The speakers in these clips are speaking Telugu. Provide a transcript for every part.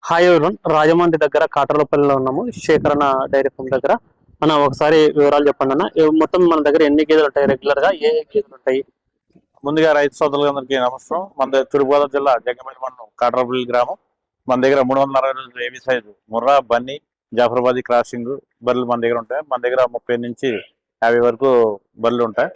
హాయ్ ఎవరివన్, రాజమండ్రి దగ్గర కాటరపల్లిలో ఉన్నాము. శేఖరణ డైరీ ఫామ్ దగ్గర. అన్న ఒకసారి వివరాలు చెప్పండి అన్న. మొత్తం మన దగ్గర ఎన్ని గేదెలు ఉంటాయి, రెగ్యులర్ గా ఏ గేదెలు ఉంటాయి? ముందుగా రైతు సోదరులందరికీ నమస్కారం. మన దగ్గర తూర్పుగోదావరి జిల్లా జగ్గంపేట మండలం కాటరపల్లి గ్రామం. మన దగ్గర 360 ఏవి సైజు ముర్రా, బన్నీ, జాఫరాబాదీ క్రాసింగ్ బర్రెలు మన దగ్గర ఉంటాయి. మన దగ్గర 30 నుంచి 50 వరకు బర్రెలు ఉంటాయి.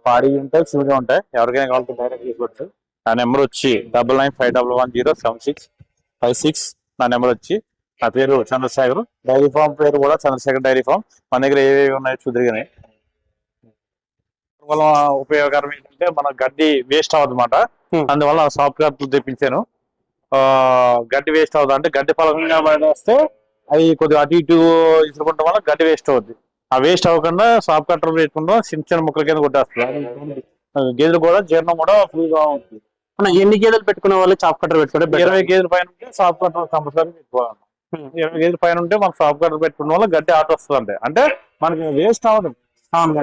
పాడి ఉంటాయి, సివిగా ఉంటాయి. ఎవరికైనా కావాలంటే డైరెక్ట్ తీసుకోవచ్చు. నా నెంబర్ వచ్చి 9951107656. నా నెంబర్ వచ్చి, నా పేరు చంద్రశేఖర్. డైరీ ఫామ్ పేరు కూడా చంద్రశేఖర్ డైరీ ఫామ్. మన దగ్గర ఏవేవి ఉన్నాయో చూద్దరుగానే. వల్ల ఉపయోగకరం ఏంటంటే మన గడ్డి వేస్ట్ అవ్వదన్నమాట. అందువల్ల సాఫ్ట్ కార్ట్లు తెప్పించాను. గడ్డి వేస్ట్ అవుతుంది అంటే గడ్డి పలకంగా వస్తే అవి కొద్దిగా అటు ఇటు ఇసుకుంటాం వల్ల గడ్డి వేస్ట్ అవుద్ది. ఆ వేస్ట్ అవ్వకుండా సాఫ్ట్ కట్టర్ పెట్టుకుంటాం, చిన్న చిన్న ముక్కల కింద కొట్టేస్తుంది. గేదెలు కూడా జీర్ణం కూడా ఫ్రీగా ఉంటుంది. ఎన్ని గేదెలు పెట్టుకునే వాళ్ళు చాప్ కట్టర్ పెట్టుకుంటే 20 గేదెల పైన ఉంటే సాఫ్ట్ కట్టర్ కంపల్సరీ పెట్టుకోవాలి. 20 గేదెల పైన ఉంటే మనం సాఫ్ట్ కట్టర్ పెట్టుకున్న వల్ల గడ్డి ఆట వస్తుంది. అంటే మనకి వేస్ట్ అవ్వదు,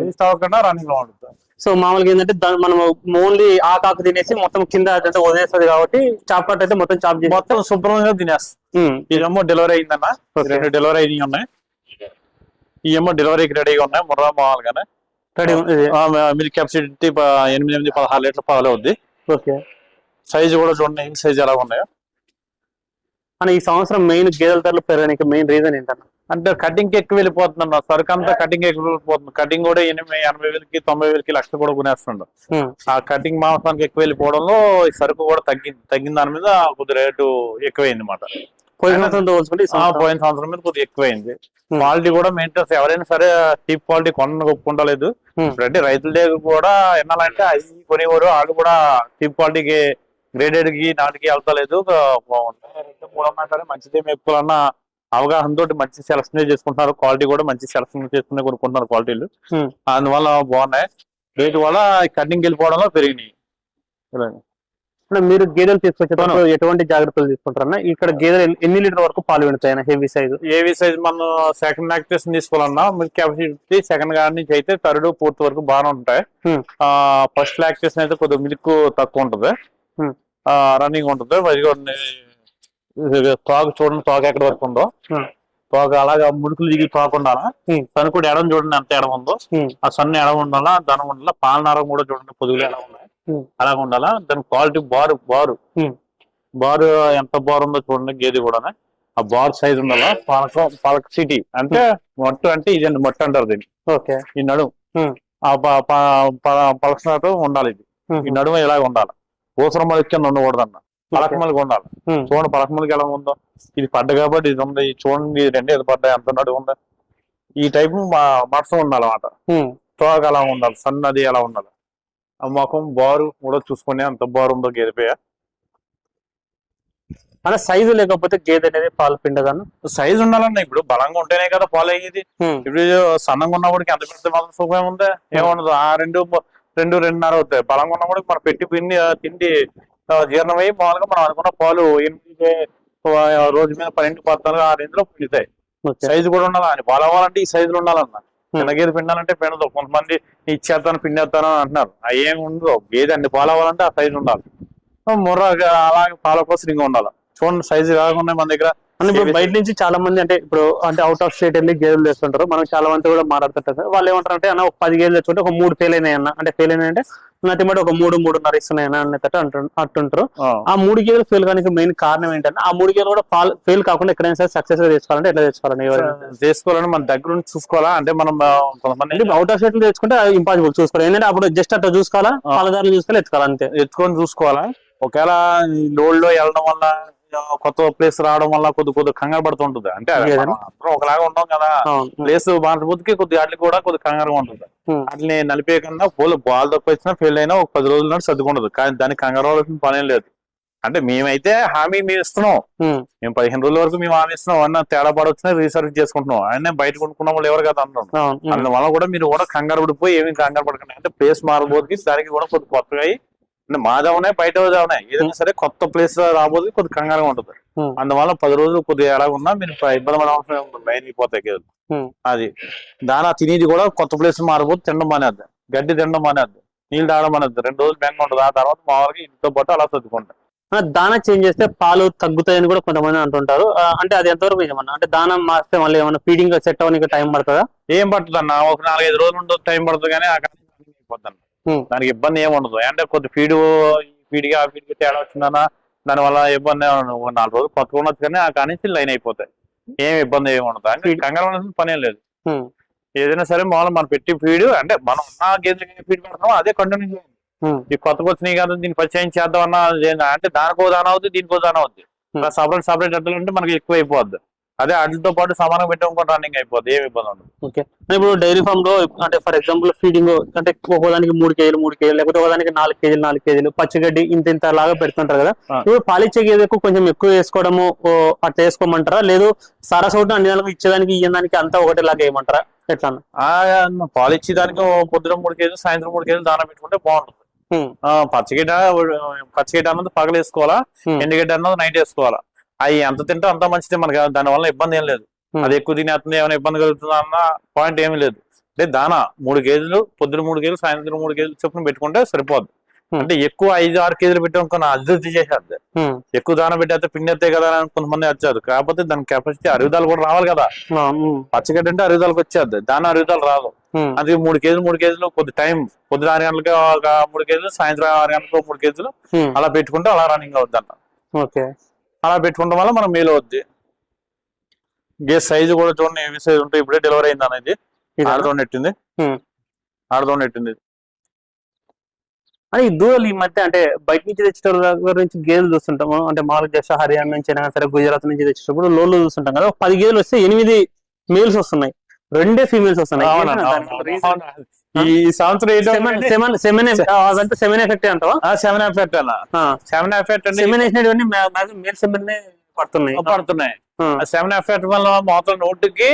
వేస్ట్ అవ్వకుండా రన్నింగ్ లో ఉంటుంది. సో మామూలుగా ఏంటంటే మనం ఓన్లీ ఆకాకు తినేసి మొత్తం కింద వదిలేస్తుంది కాబట్టి చాప్ కట్టర్ అయితే మొత్తం చాప్ చేసి మొత్తం శుభ్రంగా తినేస్తుంది. ఇదేమో డెలివరీ అయిందన్న, 2 డెలివరీ అయినవి ఉన్నాయి. ఈ ఏమో డెలివరీకి రెడీగా ఉన్నాయి. ముర్రా మామూలుగానే రెడీ. మిల్క్ కెపాసిటీ 8-16 లీటర్ల పాలు అవుద్ది. ఓకే, సైజు కూడా చూడండి ఏం సైజు ఎలా ఉన్నాయో. అని ఈ సంవత్సరం మెయిన్ గేదెల ధరలు పెరగడానికి మెయిన్ రీజన్ ఏంటన్నా? అంటే కటింగ్ ఎక్కువ వెళ్ళిపోతుంది. సరుకు అంతా కటింగ్ ఎక్కువ వెళ్ళిపోతుంది. కటింగ్ కూడా 80,000కి 90,000కి లక్ష కూడా కొనేస్తుండ. ఆ కటింగ్ మాంసానికి ఎక్కువ వెళ్ళిపోవడంలో ఈ సరుకు కూడా తగ్గిన దాని మీద కొద్ది రేటు ఎక్కువైంది అన్నమాట. పోయిన సంవత్సరం మీద కొద్దిగా ఎక్కువైంది. క్వాలిటీ కూడా మెయింటెనెన్స్ ఎవరైనా సరే చీప్ క్వాలిటీ కొనుక్కుంటలేదు. ఇప్పుడంటే రైతుల దగ్గర కూడా ఎన్నాలంటే అవి కొనేవారు, వాళ్ళు కూడా చీప్ క్వాలిటీకి గ్రేడెడ్ కి నాటికి వెళ్తలేదు. 3 ఉన్నా సరే మంచిదే మేపుకోవాలన్న అవగాహనతో మంచి సెలక్షన్ చేసుకుంటున్నారు. క్వాలిటీ కూడా మంచి సెలక్షన్ చేసుకునే కొనుక్కుంటున్నారు క్వాలిటీలు. అందువల్ల బాగున్నాయి. రేటు వల్ల కటింగ్ వెళ్ళిపోవడంలో పెరిగినాయి. మీరు గేదెలు తీసుకొచ్చేటప్పుడు ఎటువంటి జాగ్రత్తలు తీసుకుంటారన్నా? ఇక్కడ గేదెలు ఎన్ని లీటర్ వరకు పాలు విడతాయన్న? హెవీ సైజ్ మనం సెకండ్ లాక్టేషన్ తీసుకోవాలన్నా మిల్క్ కెపాసిటీ సెకండ్ గారి నుంచి అయితే 3rd, 4th వరకు బాగానే ఉంటాయి. ఫస్ట్ లాక్టేషన్ అయితే కొద్దిగా మిల్క్ తక్కువ ఉంటుంది, రన్నింగ్ ఉంటుంది. తోక చూడండి, తోక ఎక్కడ వరకు ఉందో. తోక అలాగా ముడుకులు దిగి తోక ఉండాలా. సన్ను కూడా ఎడం చూడండి ఎంత ఎడం ఉందో. ఆ సన్ను ఎడం ఉండాలా, ధనం ఉండాలా. పాలనారం కూడా చూడండి పొదుగులు ఎలా ఉన్నాయి, అలాగ ఉండాలా. దాని క్వాలిటీ బారు ఎంత బారు ఉందో చూడండి. గేదె కూడా ఆ బార్ సైజ్ ఉండాలా. పాలక సిటీ అంటే మట్టు అంటే ఇదండి, మట్టు అంటారు దీన్ని. ఈ నడుము ఆ పలకనట్టు ఉండాలి. ఇది ఈ నడుము ఇలాగ ఉండాలి. ఊసరం మలికి కింద ఉండకూడదన్న, పలకమలికి ఉండాలి. చూడండి పలకమలికి ఎలా ఉందో. ఇది పడ్డ కాబట్టి ఇది ఉంది. చూడండి రెండే పడ్డాయి, ఎంత నడుము ఉందా. ఈ టైపు మత్సం ఉండాలన్నమాట. తోక అలా ఉండాలి, సన్నది ఎలా ఉండాలి. ఆ మొఖం బారు కూడా చూసుకునే అంత బారు ఉందో గేదె. అలా సైజు లేకపోతే గేదె అనేది పాలు పిండదన్న. సైజు ఉండాలన్న. ఇప్పుడు బలంగా ఉంటేనే కదా పాలు అయ్యేది. ఇప్పుడు సన్నంగా ఉన్నప్పటికి ఎంత పెడితే మాత్రం సుఖం ఉందా? ఏముండదు. ఆ 2-2.5 అవుతాయి. బలంగా ఉన్నప్పటికి మనం పెట్టి తిండి జీర్ణమయ్యి మామూలుగా మనం అనుకున్న పాలు 8 రోజు మీద 12-14 ఆ రేంజ్ లో పిండుతాయి. సైజు కూడా ఉండాలి. అని పాలు అవ్వాలంటే ఈ సైజులు ఉండాలన్న. చిన్న గేదె పిండాలంటే పిండదు. కొంతమంది ఇచ్చేస్తాను పిండేస్తాను అంటున్నారు. అవి ఏమి ఉండదు. గేదె అన్ని పాలు అవ్వాలంటే ఆ సైజు ఉండాలి. ముర్రా అలాగే పాల కోసం ఇంకా ఉండాలి. చూడండి సైజు ఎలాగ ఉన్నాయి మన దగ్గర. బయట నుంచి చాలా మంది అంటే అవుట్ ఆఫ్ స్టేట్ వెళ్ళి గేదెలు తెస్తుంటారు. మనం చాలా మంది కూడా మాట్లాడుతుంటారు. వాళ్ళు ఏమంటారు అంటే అన్న ఒక 10 గేదెలు తెచ్చుకుంటే ఒక 3 ఫెయిల్ అయినాయి అన్న. అంటే ఫెయిల్ అయినాయి అంటే నతిమటి ఒక 3-3.5 ఇస్తున్నాయన్నా అన్నట్టు అంటుంటారు. ఆ 3 గేదెలు ఫెయిల్ కానీ మెయిన్ కారణం ఏంటంటే ఆ 3 గేదెలు కూడా ఫెయిల్ కాకుండా ఎక్కడైనా సరే సక్సెస్ గా తెచ్చుకోవాలంటే ఎట్లా చేసుకోవాలని మన దగ్గర నుంచి చూసుకోవాలా. అంటే మనం కొంతమంది అవుట్ ఆఫ్ స్టేట్ తెచ్చుకుంటే ఇంపాసిబుల్ చూసుకోవాలి. ఏంటంటే అప్పుడు జస్ట్ అట్లా చూసుకోవాలా, పాలదారులు చూసుకోవాలి, ఎత్తుకోవాలి అంతే. ఎత్తుకొని చూసుకోవాలా. ఒకవేళ లోడ్ లో వెళ్ళడం వల్ల కొత్త ప్లేస్ రావడం వల్ల కొద్ది కంగారు పడుతుంటుంది. అంటే అందరం ఒకలాగా ఉంటాం కదా. ప్లేస్ మారిపోతే కొద్దిగా వాటికి కూడా కొద్ది కంగారుగా ఉంటుంది. వాటిని నలిపే కన్నా బాల్ తక్కువ వచ్చినా ఫెయిల్ అయినా ఒక 10 రోజుల నాటి సర్దుకుంటది. కానీ దానికి కంగారు పడాల్సిన పనేం లేదు. అంటే మేమైతే హామీ మేము ఇస్తున్నాం. మేము 15 రోజుల వరకు మేము హామీ ఇస్తున్నాం. అన్న తేడా పడొచ్చినా రీసర్చ్ చేసుకుంటున్నాం. ఆయన బయట కొనుక్కున్న వాళ్ళు ఎవరు కదా అన్నాం. అందువల్ల కూడా మీరు కూడా కంగారు పడిపోయి ఏమి కంగారు పడకండి. అంటే ప్లేస్ మారబోతుంది, దానికి కూడా కొద్ది కొత్తగా అంటే మాదవునాయి బయట అవునాయి. ఏదైనా సరే కొత్త ప్లేస్ రాబోతుంది, కొద్ది కంగారుగా ఉంటుంది. అందువల్ల 10 రోజులు కొద్దిగా ఎలా ఉన్నా మీరు ఇబ్బంది పడే అవసరం ఉంటుంది. లైన్ అయిపోతాయి గేదెలు. అది దానా తినేది కూడా కొత్త ప్లేస్ మారబోతుంది. తినడం మానేద్ది, గడ్డి తినడం మానేద్ది, నీళ్ళు తాగడం మానేద్ది. 2 రోజులు బెంగ ఉంటుంది. ఆ తర్వాత మామూలుగా ఇంట్లో పాటు అలా సర్దుకుంటాయి. దానా చేంజ్ చేస్తే పాలు తగ్గుతాయని కూడా కొంతమంది అంటుంటారు. అంటే అది ఎంతవరకు నిజమన్నా? అంటే దానా మారిస్తే మళ్ళీ ఏమన్నా ఫీడింగ్ సెట్ అవ్వడానికి టైం పడుతుందా? ఏం పడుతుంది అన్న, ఒక 4-5 రోజులు ఉండదు, టైం పడుతుంది, కానీ ఆ అయిపోతుంది. దానికి ఇబ్బంది ఏమి ఉండదు. అంటే కొద్ది ఫీడ్కి ఆ ఫీడ్కి తేడా వచ్చిందన్న దాని వల్ల ఇబ్బంది 4 రోజులు కొత్తగా ఉండొచ్చు, కానీ ఆ కానీ లైన్ అయిపోతాయి. ఏం ఇబ్బంది ఏమి ఉండదు. అంటే కంగారు పని ఏం లేదు. ఏదైనా సరే మామూలు మనం పెట్టి ఫీడ్ అంటే మనం ఉన్న గేదెలకి ఫీడ్ పెడతాం, అదే కంటిన్యూ చేయాలి. ఈ కొత్తగా వచ్చినాయి కదా దీన్ని పరిచయం చేద్దాం అన్నా అంటే దానికో దాని అవుతుంది, దీనికో దాని అవుతుంది. సపరేట్ అడ్డలు అంటే మనకి ఎక్కువ అయిపోద్ది. అదే అడ్లతో పాటు సమానంగా పెట్టుకొని రన్నింగ్ అయిపోద్ది, ఏమి ఇబ్బంది ఉండదు. ఓకే. ఇప్పుడు డైరీ ఫామ్ లో అంటే ఫర్ ఎగ్జాంపుల్ ఫీడింగ్ అంటే ఒకదానికి 3 కేజీలు లేకపోతే ఒకదానికి 4 కేజీలు పచ్చిగడ్డి ఇంత లాగా పెడుతుంటారు కదా. ఇప్పుడు పాలిచ్చే గేదెకు కొంచెం ఎక్కువ వేసుకోవడము అట్లా వేసుకోమంటారా, లేదు సరసోటు అన్ని నెలలకు ఇచ్చేదానికి ఇయ్యడానికి అంతా ఒకటేలాగా వేయమంటారా, ఎట్లా? పాలిచ్చే దానికి పొద్దున 3 కేజీలు సాయంత్రం 3 కేజీలు దానా పెట్టుకుంటే బాగుంటుంది. పచ్చిగడ్డ అన్నది పగలు వేసుకోవాలా, ఎండుగడ్డ అన్నది నైట్ వేసుకోవాలా. అవి ఎంత తింటే అంత మంచిదే మనకి, దాని వల్ల ఇబ్బంది ఏం లేదు. అది ఎక్కువ తినేస్తుంది ఏమైనా ఇబ్బంది కలుగుతుందా అన్న పాయింట్ ఏమీ లేదు. అంటే దానా 3 కేజీలు పొద్దున 3 కేజీలు సాయంత్రం 3 కేజీలు చొప్పున పెట్టుకుంటే సరిపోద్ది. అంటే ఎక్కువ 5-6 కేజీలు పెట్టుకుని అభివృద్ధి చేసేది. ఎక్కువ దాన పెట్టేస్తే పిండి కదా అని కొంతమంది వచ్చారు. కాకపోతే దాని కెపాసిటీ అరుగుదల కూడా రావాలి కదా. పచ్చగడ్డ అంటే అరుగుదలకు వచ్చేది, దాని అరుగుదల రాదు. అది 3 కేజీలు కొద్ది టైం పొద్దున 6 గంటలకి ఒక 3 కేజీలు సాయంత్రం 6 గంటలకు 3 కేజీలు అలా పెట్టుకుంటే అలా రన్నింగ్ అవుద్ది అన్న. అలా పెట్టుకోవడం వల్ల మనం మేలు అవుద్ది. గేస్ సైజు కూడా చూడండి ఏవి సైజు ఉంటాయి. ఇప్పుడే డెలివరీ అయింది అనేది ఆడదో నెట్టింది. అని దూడలు ఈ మధ్య అంటే బయట నుంచి తెచ్చేటోళ్ళ దగ్గర నుంచి గేదెలు చూస్తుంటాము. అంటే మామూలుగా జస్ట్ హర్యానా నుంచి అయినా సరే గుజరాత్ నుంచి తెచ్చేటప్పుడు లోన్లు చూస్తుంటాం కదా. 10 గేదెలు వస్తే 8 మేల్స్ వస్తున్నాయి, 2 ఫీమేల్స్ వస్తున్నాయి. ఈ సంవత్సరం సెమెన్ ఎఫెక్ట్ అంటావా? సెమెన్ ఎఫెక్ట్ అన్న. సెమెన్ ఎఫెక్ట్ అంటే సెమెన్ వేసినటువంటి మేల్ సెమెన్ పడుతున్నాయి. సెమెన్ ఎఫెక్ట్ వల్ల మొత్తం నోటికి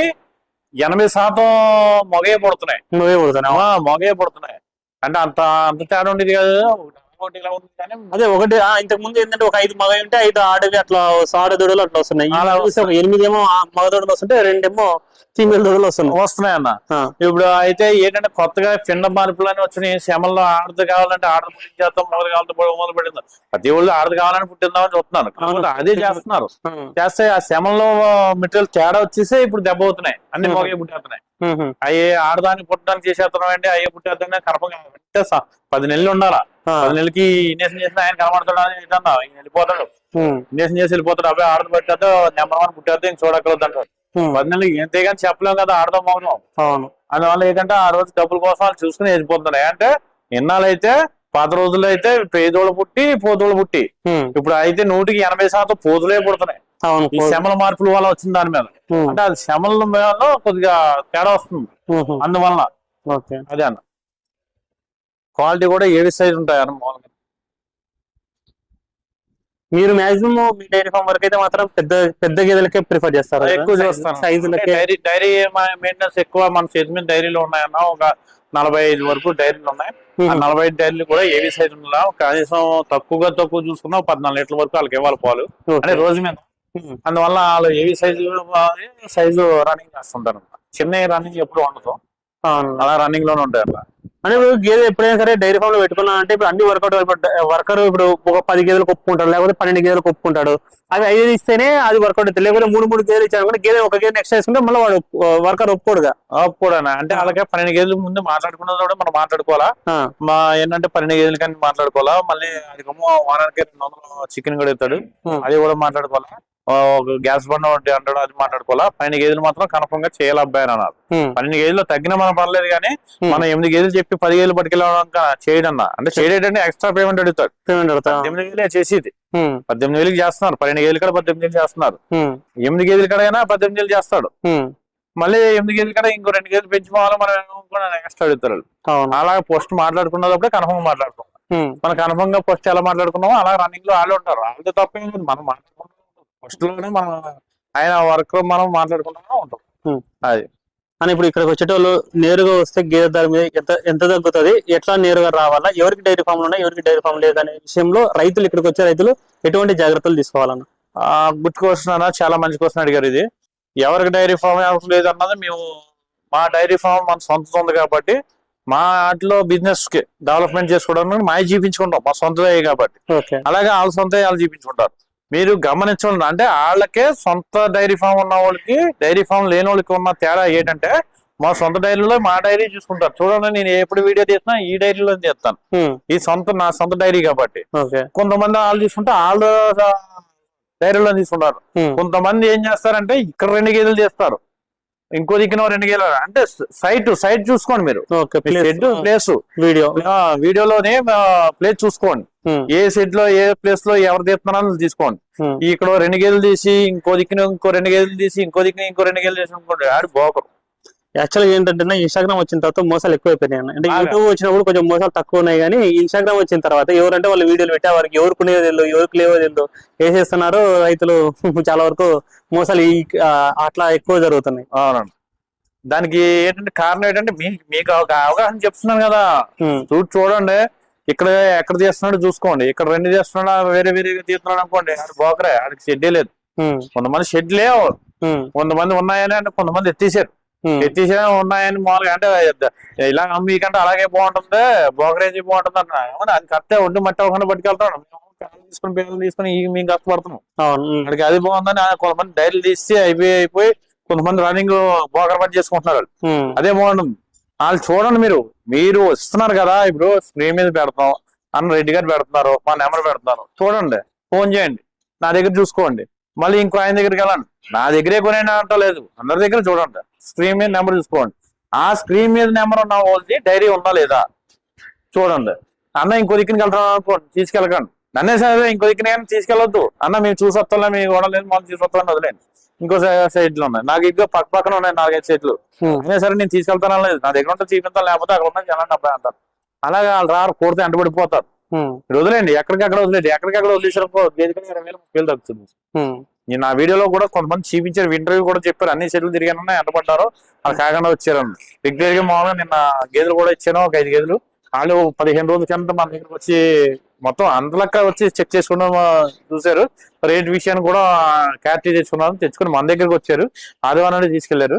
80% మొగే పడుతున్నాయి. అంటే అంత తేడా ఉండేది కాదు. అదే ఒకటి ఇంతకు ముందు ఏంటంటే ఒక 5 మగ ఉంటే 5 ఆడవి అట్లా ఆడ దూడలు అట్లా వస్తున్నాయి. 8 ఏమో మగ దూడలు వస్తుంటే 2 ఏమో ఫీమేల్ దూడలు వస్తున్నాయి అన్న. ఇప్పుడు అయితే ఏంటంటే కొత్తగా పిండ మార్పులు అని వచ్చినాయి. శమల్లో ఆడది కావాలంటే ఆడది పుట్టించేస్తాం, మొదలు కావాలంటే మొదలు పెట్టింది. ప్రతి వాళ్ళు ఆడది కావాలని పుట్టిందామని చూస్తున్నారు. అదే చేస్తున్నారు. చేస్తే ఆ శమల్లో మెటీరియల్ తేడా వచ్చేసి ఇప్పుడు దెబ్బ అవుతున్నాయి, అన్ని మొగే పుట్టేస్తున్నాయి. అయ్యే ఆడదానికి పుట్టడానికి చేసేస్తున్నాం అంటే అయ్యే పుట్టేస్తున్నా కనపంగా 10 నెలలు ఉండాలా. 10 నెలలకి ఇంజక్షన్ చేసిన ఆయన కనబడతాడు అని వెళ్ళిపోతాడు. ఇంజక్షన్ చేసి వెళ్ళిపోతాడు. అబ్బాయి ఆడది పట్టేద్దో నెంబర్ 1 పుట్టేద్దో ఇంక చూడక్కర్లేదు అంటారు. 10 నెలలకి ఎంతే కానీ చెప్పలేం కదా, ఆడదాం మౌనం. అందువల్ల ఏంటంటే ఆ రోజు డబ్బుల కోసం వాళ్ళు చూసుకుని వెళ్ళిపోతున్నాయి. అంటే ఇన్నాళ్ళైతే పాత రోజుల్లో అయితే పేదోళ్ళు పుట్టి పోతోళ్ళు పుట్టి, ఇప్పుడు అయితే 100కి 80% పోతులే పుడుతున్నాయి. ఈ శమల మార్పుల వల్ల వచ్చింది దాని మీద. అంటే అది శమల మీద కొద్దిగా తేడా వస్తుంది. అందువల్ల అదే అన్న. క్వాలిటీ కూడా ఏవి సైజ్ ఉంటాయి అన్న. మామూలుగా మీరు మాక్సిమం మీ డైరీ ఫామ్ వరకు అయితే మాత్రం పెద్ద గేదెలకే ప్రిఫర్ చేస్తారు? ఎక్కువ చేస్తాను. డైరీ మెయింటెనెన్స్ ఎక్కువ మన చేతి మీద డైరీలో ఉన్నాయన్న. ఒక 45 వరకు డైరీలు ఉన్నాయి. ఆ 45 డైరీలు కూడా ఏవి సైజ్ ఉందా కనీసం తక్కువ చూసుకున్నా 14 లీటర్ల వరకు వాళ్ళకి ఇవ్వాలి పాలు అంటే రోజు మీద. అందువల్ల వాళ్ళు ఏవి సైజు రన్నింగ్ చేస్తుంటారు. చిన్న రన్నింగ్ ఎప్పుడు ఉండదు, అలా రన్నింగ్ లోనే ఉంటాయి. అట్లా అంటే గేదె ఎప్పుడైనా సరే డైరీ ఫామ్ లో పెట్టుకున్నా అంటే ఇప్పుడు అన్ని వర్కర్ ఇప్పుడు ఒక 10 గేదెలకు ఒప్పుకుంటాడు, లేకపోతే 12 గేదెలకు ఒప్పుకుంటాడు. అవి 5 ఇస్తేనే అది వర్కౌట్ అవుతుంది. లేకపోతే 3 గేదెలు ఇచ్చారు కూడా గేదె ఒక గేదె ఎక్స్ట్రా వేసుకుంటే మళ్ళీ వాడు వర్కర్ ఒప్పుకోడుగా. అంటే అలాగే 12 గేదెల ముందు మాట్లాడుకున్నది కూడా మనం మాట్లాడుకోవాలా. ఏంటంటే 12 గేదెల కానీ మాట్లాడుకోవాలా. మళ్ళీ అది వారానికి 200 చికెన్ కూడా ఇస్తాడు, అది కూడా మాట్లాడుకోవాలా. గ్యాస్ బండ్ అంటాడు, అది మాట్లాడుకోవాలా. 12 గేదెలు మాత్రం కన్ఫర్మ్ గా చేయాలి అబ్బాయి అన్నారు. 12 గేదెలు తగ్గినా మనం పర్లేదు, కానీ మనం 8 గేదెలు చెప్పి 10 గేదెలు పట్టుకెళ్ళడం చేయడన్నా. అంటే చేయడం ఎక్స్ట్రా పేమెంట్ అడుగుతాడు. 18 గేదెలు చేసేది 18 వేలకి చేస్తున్నారు. 12 గేదెలు కాడ 18 వేలు చేస్తున్నారు. 8 గేదెల కాడైనా 18 వేలు చేస్తాడు. మళ్ళీ 8 గేదెల కాడ ఇంకో 2 గేదెలు పెంచుకోవాలి మనం ఎక్స్ట్రా అడుగుతారు. అలాగే పోస్ట్ మాట్లాడుకున్నప్పుడే కన్ఫర్మ్ గా మాట్లాడుకోవాలి. మనం కన్ఫర్మ్ గా పోస్ట్ ఎలా మాట్లాడుకున్నామో అలా రన్నింగ్ లో వాళ్ళు ఉంటారు. వాళ్ళతో తప్ప మనం మాట్లాడుకుంటాం. ఫస్ట్ లోనే మనం ఆయన వర్క్ మనం మాట్లాడుకుంటూనే ఉంటాం. అది అని ఇప్పుడు ఇక్కడికి వచ్చేటోళ్ళు నేరుగా వస్తే గేదె ధర మీద ఎంత తగ్గుతుంది, ఎట్లా నేరుగా రావాలా, ఎవరికి డైరీ ఫామ్ ఉన్నాయి ఎవరికి డైరీ ఫామ్ లేదు అనే విషయంలో రైతులు ఇక్కడికి వచ్చే రైతులు ఎటువంటి జాగ్రత్తలు తీసుకోవాలన్న? గుడ్ క్వశ్చన్ అన్న, చాలా మంచి క్వశ్చన్ అడిగారు. ఇది ఎవరికి డైరీ ఫామ్ అవసరం లేదు అన్నది మేము మా డైరీ ఫామ్ మన సొంత ఉంది కాబట్టి మా వాటిలో బిజినెస్ కి డెవలప్మెంట్ చేసుకోవడానికి మాయ చూపించుకుంటాం మా సొంతదే కాబట్టి. అలాగే వాళ్ళ సొంత వాళ్ళు చూపించుకుంటారు. మీరు గమనించండి, అంటే వాళ్ళకే సొంత డైరీ ఫామ్ ఉన్న వాళ్ళకి డైరీ ఫామ్ లేని వాళ్ళకి ఉన్న తేడా ఏంటంటే మా సొంత డైరీలో మా డైరీ చూసుకుంటారు. చూడండి, నేను ఎప్పుడు వీడియో తీస్తున్నా ఈ డైరీలో చేస్తాను. ఈ నా సొంత డైరీ కాబట్టి. కొంతమంది వాళ్ళు తీసుకుంటే వాళ్ళు డైరీలో తీసుకుంటారు. కొంతమంది ఏం చేస్తారంటే ఇక్కడ 2 గేదెలు చేస్తారు, ఇంకో దిక్కున 2 గేదెలు. అంటే సైట్ చూసుకోండి మీరు, ప్లేస్ వీడియోలోనే ప్లేస్ చూసుకోండి. ఏ సెట్ లో ఏ ప్లేస్ లో ఎవరు తీస్తున్నారో తీసుకోండి. ఇక్కడ 2 గేదెలు తీసి ఇంకో దిక్కున ఇంకో 2 గేదెలు తీసి ఇంకో దిక్కున ఇంకో 2 గేదెలు తీసి అనుకోండి, ఆడి బోకరు. యాక్చువల్గా ఏంటంటే ఇన్స్టాగ్రామ్ వచ్చిన తర్వాత మోసాలు ఎక్కువైపోయినాయి. అంటే యూట్యూబ్ వచ్చినప్పుడు కొంచెం మోసాలు తక్కువ ఉన్నాయి, కానీ ఇన్స్టాగ్రామ్ వచ్చిన తర్వాత ఎవరంటే వాళ్ళు వీడియోలు పెట్టే వారికి ఎవరు కొనేది తెలియదు, ఎవరికి లేవో తెలియదు, వేసేస్తున్నారు రైతులు. చాలా వరకు మోసాలు అట్లా ఎక్కువ జరుగుతున్నాయి. అవునండి. దానికి ఏంటంటే కారణం ఏంటంటే మీకు ఒక అవగాహన చెప్తున్నాను కదా. చూడండి, ఇక్కడ ఎక్కడ తీస్తున్నాడు చూసుకోండి. ఇక్కడ 2 చేస్తున్నాడు, వేరే వేరేగా తీస్తున్నాడు అనుకోండి, ఆడు బోకరే, ఆడికి షెడ్డే లేదు. కొంతమంది షెడ్ లేవు, కొంతమంది ఉన్నాయని అంటే కొంతమంది ఎత్తేసారు ఉన్నాయని మామూలుగా. అంటే ఇలా మీకంటే అలాగే బాగుంటుంది, బోకరేజ్ బాగుంటుంది అన్న. అది కరెక్టే, ఒంటి మట్టి అవ్వకుండా పట్టుకెళ్తాడు. తీసుకుని పిల్లలు తీసుకుని మేము కష్టపడుతున్నాం, అక్కడికి అది బాగుందని కొంతమంది డైరీలు తీసి అయిపోయి కొంతమంది రన్నింగ్ బోకర్ పని చేసుకుంటున్నారు. అదే బాగుంటుంది. వాళ్ళు చూడండి, మీరు వస్తున్నారు కదా, ఇప్పుడు స్క్రీన్ మీద పెడతాం, అన్న రెడ్డి గారు పెడుతున్నారు, మా నెంబర్ పెడుతున్నారు, చూడండి, ఫోన్ చేయండి, నా దగ్గర చూసుకోండి. మళ్ళీ ఇంకో ఆయన దగ్గరికి వెళ్ళండి, నా దగ్గరే కొనేనా అంటలేదు, అందరి దగ్గర చూడండి, స్క్రీన్ మీద నెంబర్ చూసుకోండి. ఆ స్క్రీన్ మీద నెంబర్ ఉన్న వాళ్ళది డైరీ ఉందా లేదా చూడండి. అన్న ఇంకో దిక్కుని వెళ్తాం అనుకోండి, తీసుకెళ్ళకండి. నన్నే సరే ఇంకో దిక్కున తీసుకెళ్ళొద్దు అన్న, మేము చూసొస్తాం, మీకు కూడా లేదు, మనం చూసొస్తామని వదిలేండి. ఇంకో సైడ్లు ఉన్నాయి, నాకు ఇంకా పక్కన ఉన్నాయి 4-5 సైట్లు. అయినా సరే నేను తీసుకెళ్తాను లేదు, నా దగ్గర ఉంటే చూపిస్తాను, లేకపోతే అక్కడ ఉన్న జనాన్ని అబ్బాయి అంటారు. అలాగే వాళ్ళు రారు, కోడితే అంటబడిపోతారు. వదిలేండి, ఎక్కడికక్కడ వదిలేండి. ఎక్కడికక్కడ వదిలేసారనుకో, 20,000-30,000 తగ్గుతుంది. నేను నా వీడియోలో కూడా కొంతమంది చూపించారు, ఇంటర్వ్యూ కూడా చెప్పారు, అన్ని సెట్లు తిరిగాను, ఎంటపడ్డారు, వాళ్ళు కాకుండా వచ్చారు. రెగ్యులర్ గా మామూలుగా నిన్న గేదెలు కూడా ఇచ్చాను, ఒక 5 గేదెలు. వాళ్ళు 15 రోజుల కింద మన దగ్గరకు వచ్చి మొత్తం అంతలక్క వచ్చి చెక్ చేసుకున్నాం, చూసారు. రేట్ విషయాన్ని కూడా క్యారెక్టీ తెచ్చుకుని మన దగ్గరకు వచ్చారు. ఆదివారం అనేది తీసుకెళ్లారు,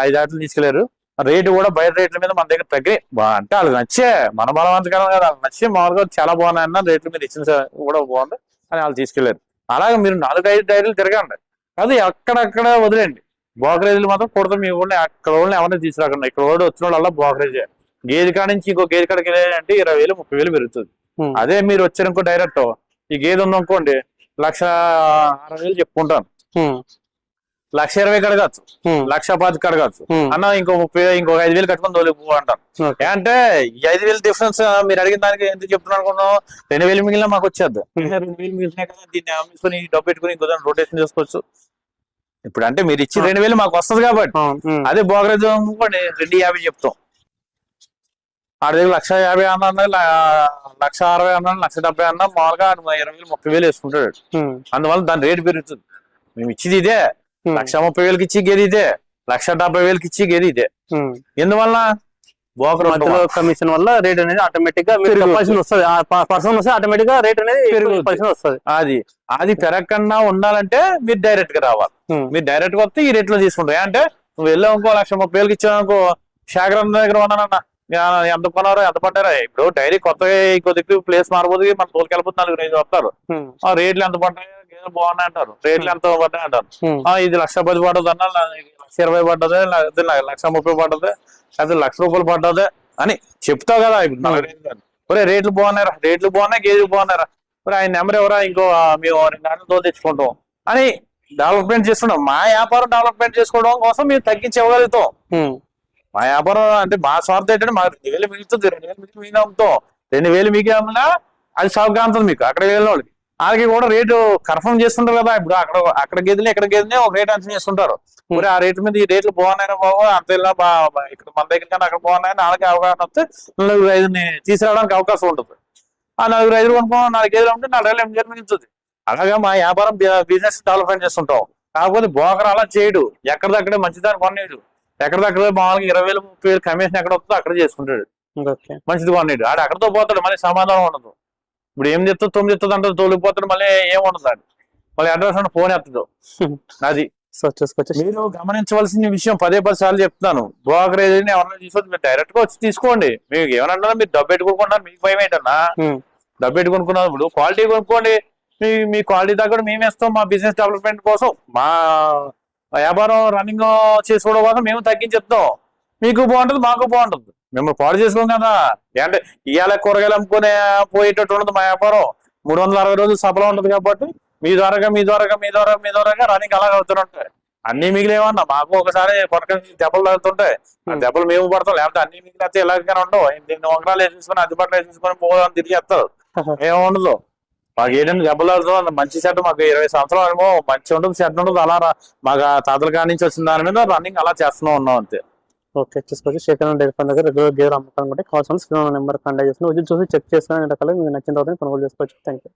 5 ఆటలు తీసుకెళ్లారు. రేటు కూడా బయట రేట్ల మీద మన దగ్గర తగ్గి అంటే వాళ్ళకి నచ్చే, మన బలవంతకరం కదా, వాళ్ళకి నచ్చి మామూలుగా చాలా బాగున్నాయన్న, రేట్ల మీద ఇచ్చిన కూడా బాగుంది అని వాళ్ళు తీసుకెళ్లారు. అలాగే మీరు 4-5 డైరీలు తిరగండి, అది అక్కడక్కడ వదిలేండి. బోకరేజీలు మాత్రం కొడతా, మీ ఊళ్ళో అక్కడ వాళ్ళని ఎవరిని తీసుకురాకండి. ఇక్కడ ఓడి వచ్చిన వాళ్ళ బోకరేజే. గేదె కాడ నుంచి ఇంకో గేదె కాడికి వెళ్ళాలంటే 20,000-30,000 పెరుగుతుంది. అదే మీరు వచ్చారనుకో డైరెక్ట్, ఈ గేదె ఉందనుకోండి 1,60,000 చెప్పుకుంటాను, 1,20,000 కడగచ్చు, 1,25,000 కడగచ్చు అన్న. ఇంకో 5,000 కట్టుకుని తోలిపో అంటారు. అంటే ఈ 5,000 డిఫరెన్స్ మీరు అడిగిన దానికి ఎందుకు చెప్తున్నాను అనుకున్నాం, 2,000 మిగిలిన మాకు వచ్చేది. 2,000 మిగిలినా కదా, దీన్ని అమ్ముకొని డబ్బు పెట్టుకుని ఇంకో రొటేషన్ చేసుకోవచ్చు. ఇప్పుడు అంటే మీరు ఇచ్చి 2,000 మాకు వస్తుంది కాబట్టి, అదే బోకరేజ్ అనుకోండి 2,50,000 చెప్తాం. ఆడ దగ్గర 1,50,000 అన్నా, 1,60,000 అన్నా, 1,70,000 అన్నా, మామూలుగా 20,000-30,000 వేసుకుంటాడు. అందువల్ల దాని రేటు పెరుగుతుంది. మేము ఇచ్చేది ఇదే, 1,30,000 ఇచ్చి గేది ఇదే, 1,70,000 ఇచ్చి గేది ఇదే. ఎందువల్ల బోకర్ కమిషన్ వల్ల రేట్ అనేది ఆటోమేటిక్ గా పర్సన్ వస్తే ఆటోమేటిక్ గా రేట్ అనేది వస్తుంది. అది పెరగకుండా ఉండాలంటే మీరు డైరెక్ట్ గా రావాలి. మీరు డైరెక్ట్ గా వస్తే ఈ రేట్ లో తీసుకుంటారు. అంటే నువ్వు వెళ్ళావు ఇంకో 1,30,000 ఇచ్చావు శాఖరం దగ్గర ఉన్నానన్నా, ఎంత కొన్నారో ఎంత పడ్డారా. ఇప్పుడు డైరీ కొత్తగా ఇంకో దిక్కు ప్లేస్ మారిపోతుంది, మన తోలుకెళ్ళిపోతే 4-5 వస్తారు. రేట్లు ఎంత పడ్డాయి, గేదెలు బాగున్నాయి అంటారు, రేట్లు ఎంత పడ్డాయి అంటారు. ఇది 1,10,000 పడ్డది అన్న, 1,20,000 పడ్డది, 1,30,000 పడ్డది, అది 1,00,000 రూపాయలు పడ్డది అని చెప్తావు కదా. ఇప్పుడు రేట్లు బాగున్నారా, రేట్లు బాగున్నాయి, గేదెలు బాగున్నారా, ఆయన నెంబర్ ఎవరా, ఇంకో మేము 2 గంటలతో తెచ్చుకుంటాం అని డెవలప్మెంట్ చేస్తున్నాం. మా వ్యాపారం డెవలప్మెంట్ చేసుకోవడం కోసం మేము తగ్గించి ఇవ్వగలుగుతాం. మా వ్యాపారం అంటే మా స్వార్థం ఏంటంటే మాకు 2,000 మిగులుతుంది, 2,000 మిగిలిన అమ్ముతాం. 2,000 మిగిలి అమ్మినా అది సాగుగా ఉంటుంది మీకు. అక్కడ వెళ్ళిన వాళ్ళకి వాళ్ళకి కూడా రేటు కన్ఫర్మ్ చేస్తుంటారు కదా. ఇప్పుడు అక్కడ గేదెలు ఇక్కడ గేదెనే ఒక రేట్ అంచనా చేస్తుంటారు. మరి ఆ రేటు మీద ఈ రేట్లు బాగున్నాయినా బాబు, అంత వెళ్ళినా ఇక్కడ మన దగ్గర కన్నా అక్కడ బాగున్నాయని వాళ్ళకి అవగాహన వస్తే 4-5 తీసుకురావడానికి అవకాశం ఉంటుంది. ఆ 4-5 కొనుక్కో 4 గేదెలు ఉంటే 4,000 మిగులుతుంది. అలాగా మా వ్యాపారం బిజినెస్ డెవలప్మెంట్ చేస్తుంటాం. కాకపోతే బోకర్ అలా చేయడు, ఎక్కడిదక్కడే మంచిదాన్ని కొనేడు, ఎక్కడిదక్కడే మామూలుగా 20,000-30,000 కమిషన్ ఎక్కడ వస్తుందో అక్కడ చేసుకుంటాడు, మంచిది కొనేడు. ఆడు అక్కడితో పోతాడు, మళ్ళీ సమాధానం ఉండదు. ఇప్పుడు 8 చెప్తుంది 9 చెప్తుంది అంటే తోలిపోతాడు, మళ్ళీ ఏం ఉండదు. ఆడు మళ్ళీ అడ్రస్ అంటే ఫోన్ ఎత్తదు. అది సో చూసుకోవచ్చు. మీరు గమనించవలసిన విషయం 10 సార్లు చెప్తున్నాను. బ్రోకరేజ్ ఎవరైనా తీసుకొచ్చి మీరు డైరెక్ట్ గా వచ్చి తీసుకోండి. మీకు ఏమన్నా మీరు డబ్బు పెట్టుకోకుండా మీకు భయం ఏంటన్నా? డబ్బు పెట్టుకున్నప్పుడు క్వాలిటీ కొనుక్కోండి. మీ క్వాలిటీ దగ్గర మేము ఇస్తాం. మా బిజినెస్ డెవలప్మెంట్ కోసం, మా వ్యాపారం రన్నింగ్ చేసుకోవడం కోసం మేము తగ్గించేస్తాం. మీకు బాగుంటుంది, మాకు బాగుంటుంది. మేము పాడు చేసుకోం కదా. అంటే ఇవాళ కూరగాయలు అమ్ముకునే పోయేటట్టు ఉండదు మా వ్యాపారం. 360 రోజులు సఫలం ఉంటుంది కాబట్టి మీ ద్వారాగా రన్నింగ్ అలాగ అవుతుంటాయి. అన్ని మిగిలేమన్నా మాకు ఒకసారి కొనక దెబ్బలు తగ్గుతుంటాయి. ఆ దెబ్బలు మేము పడతాం. లేకపోతే అన్ని మిగిలితే ఇలాగనే ఉండవు. దీన్ని వంకరాలు వేసేసుకొని అద్దెపట్లు వేసేసుకొని పోదాం తిరిగి వస్తారు. ఏముండదు. మాకు ఏంటంటే దెబ్బలు అవుతుంది. మంచి సెట్ మాకు 20 సంవత్సరాలు అనుభవం. మంచి ఉంటుంది, సెట్ ఉంటుంది. అలా మాకు తాతల కాడి నుంచి వచ్చిన దాని మీద రన్నింగ్ అలా చేస్తూనే ఉన్నాం అంతే. ఓకే, చూసుకోవచ్చు. శేఖర్ డైరీ ఫార్మ్ దగ్గర రెగ్యులర్ గేర్ అమ్ముతాను అంటే కావాల్సిన స్క్రీన్ నెంబర్ కాంటాక్ట్ చేసుకుని వచ్చి చూసి చెక్ చేసుకుని రకాలు మీకు నచ్చిన తర్వాత కొనుగోలు చేసుకోవచ్చు. Thank you.